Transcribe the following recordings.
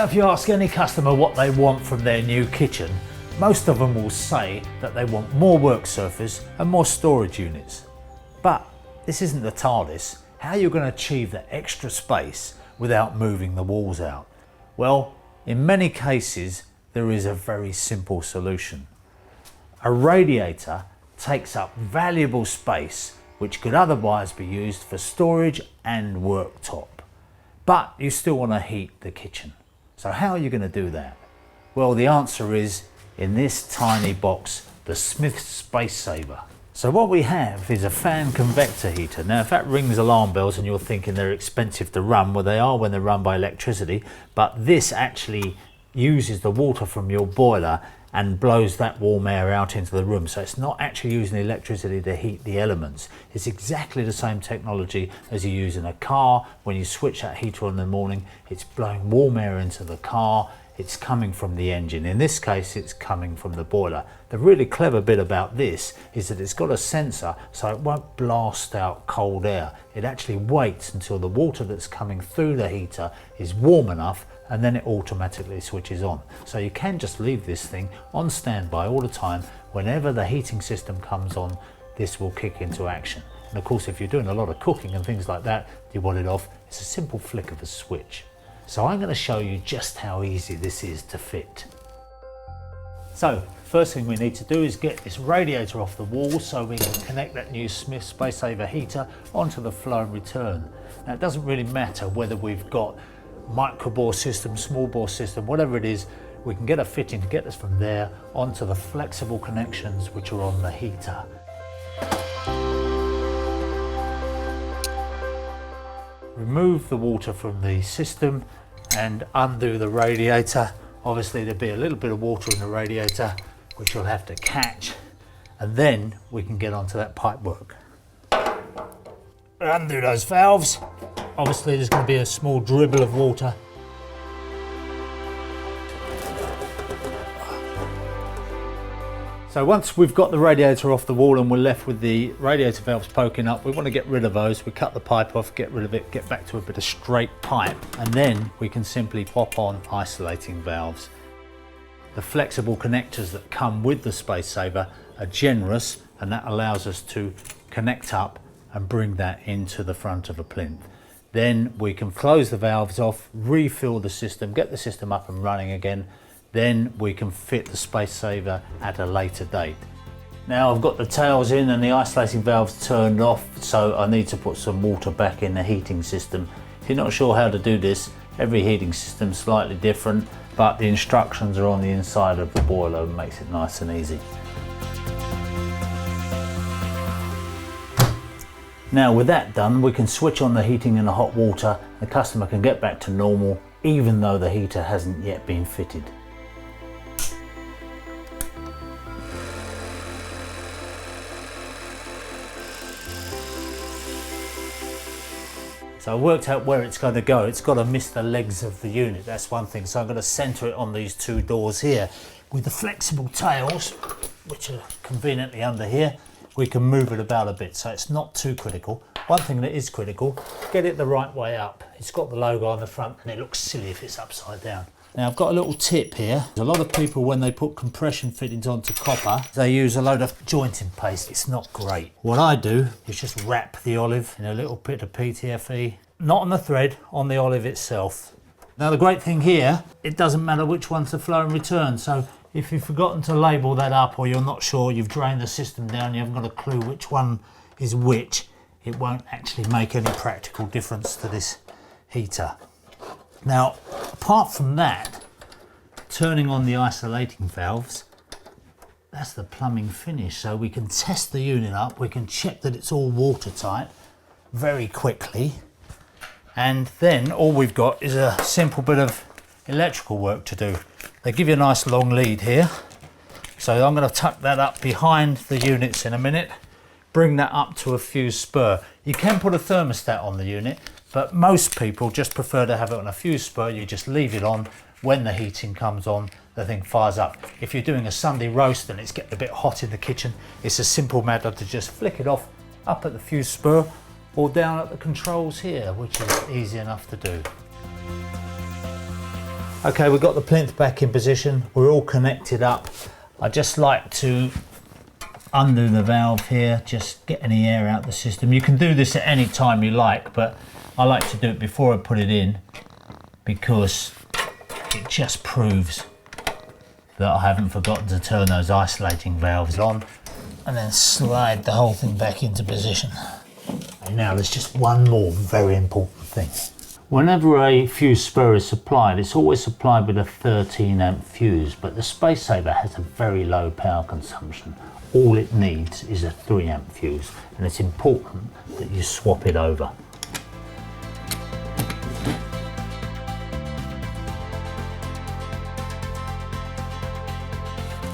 Now, if you ask any customer what they want from their new kitchen, most of them will say that they want more work surface and more storage units. But this isn't the TARDIS. How are you going to achieve that extra space without moving the walls out? Well, in many cases, there is a very simple solution. A radiator takes up valuable space which could otherwise be used for storage and worktop. But you still want to heat the kitchen. So how are you going to do that? Well, the answer is in this tiny box, the Smith's Space Saver. So what we have is a fan convector heater. Now, if that rings alarm bells and you're thinking they're expensive to run, well, they are when they're run by electricity, but this actually uses the water from your boiler and blows that warm air out into the room. So it's not actually using electricity to heat the elements. It's exactly the same technology as you use in a car. When you switch that heater on in the morning, it's blowing warm air into the car. It's coming from the engine. In this case, it's coming from the boiler. The really clever bit about this is that it's got a sensor, so it won't blast out cold air. It actually waits until the water that's coming through the heater is warm enough, and then it automatically switches on. So you can just leave this thing on standby all the time. Whenever the heating system comes on, this will kick into action. And of course, if you're doing a lot of cooking and things like that, you want it off, it's a simple flick of a switch. So I'm going to show you just how easy this is to fit. So first thing we need to do is get this radiator off the wall so we can connect that new Smith's Space Saver heater onto the flow and return. Now, it doesn't really matter whether we've got micro bore system, small bore system, whatever it is, we can get a fitting to get us from there onto the flexible connections which are on the heater. Remove the water from the system and undo the radiator. Obviously there'll be a little bit of water in the radiator which you'll have to catch, and then we can get onto that pipe work. Undo those valves. Obviously there's going to be a small dribble of water. So once we've got the radiator off the wall and we're left with the radiator valves poking up, we want to get rid of those. We cut the pipe off, get rid of it, get back to a bit of straight pipe, and then we can simply pop on isolating valves. The flexible connectors that come with the Space Saver are generous, and that allows us to connect up and bring that into the front of a plinth. Then we can close the valves off, refill the system, get the system up and running again. Then we can fit the Space Saver at a later date. Now I've got the tails in and the isolating valves turned off, so I need to put some water back in the heating system. If you're not sure how to do this, every heating system is slightly different, but the instructions are on the inside of the boiler and makes it nice and easy. Now with that done, we can switch on the heating and the hot water. The customer can get back to normal even though the heater hasn't yet been fitted. So I worked out where it's going to go. It's got to miss the legs of the unit, that's one thing. So I'm going to centre it on these two doors here. With the flexible tails, which are conveniently under here, we can move it about a bit, so it's not too critical. One thing that is critical, get it the right way up. It's got the logo on the front and it looks silly if it's upside down. Now I've got a little tip here. A lot of people, when they put compression fittings onto copper, they use a load of jointing paste. It's not great. What I do is just wrap the olive in a little bit of PTFE, not on the thread, on the olive itself. Now the great thing here, it doesn't matter which one's the flow and return. So if you've forgotten to label that up, or you're not sure, you've drained the system down, you haven't got a clue which one is which, it won't actually make any practical difference to this heater. Now, apart from that, turning on the isolating valves, that's the plumbing finish. So we can test the unit up, we can check that it's all watertight very quickly, and then all we've got is a simple bit of electrical work to do. They give you a nice long lead here, so I'm going to tuck that up behind the units in a minute, bring that up to a fuse spur. You can put a thermostat on the unit, but most people just prefer to have it on a fuse spur. You just leave it on. When the heating comes on, the thing fires up. If you're doing a Sunday roast and it's getting a bit hot in the kitchen, it's a simple matter to just flick it off up at the fuse spur or down at the controls here, which is easy enough to do. Okay, we've got the plinth back in position. We're all connected up. I just like to undo the valve here, just get any air out the system. You can do this at any time you like, but I like to do it before I put it in because it just proves that I haven't forgotten to turn those isolating valves on, and then slide the whole thing back into position. And now there's just one more very important thing. Whenever a fuse spur is supplied, it's always supplied with a 13 amp fuse, but the Space Saver has a very low power consumption. All it needs is a 3 amp fuse, and it's important that you swap it over.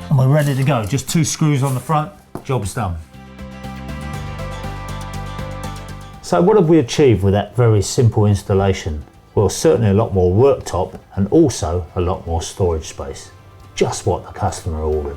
And we're ready to go. Just 2 screws on the front, job's done. So what have we achieved with that very simple installation? Well, certainly a lot more worktop and also a lot more storage space. Just what the customer ordered.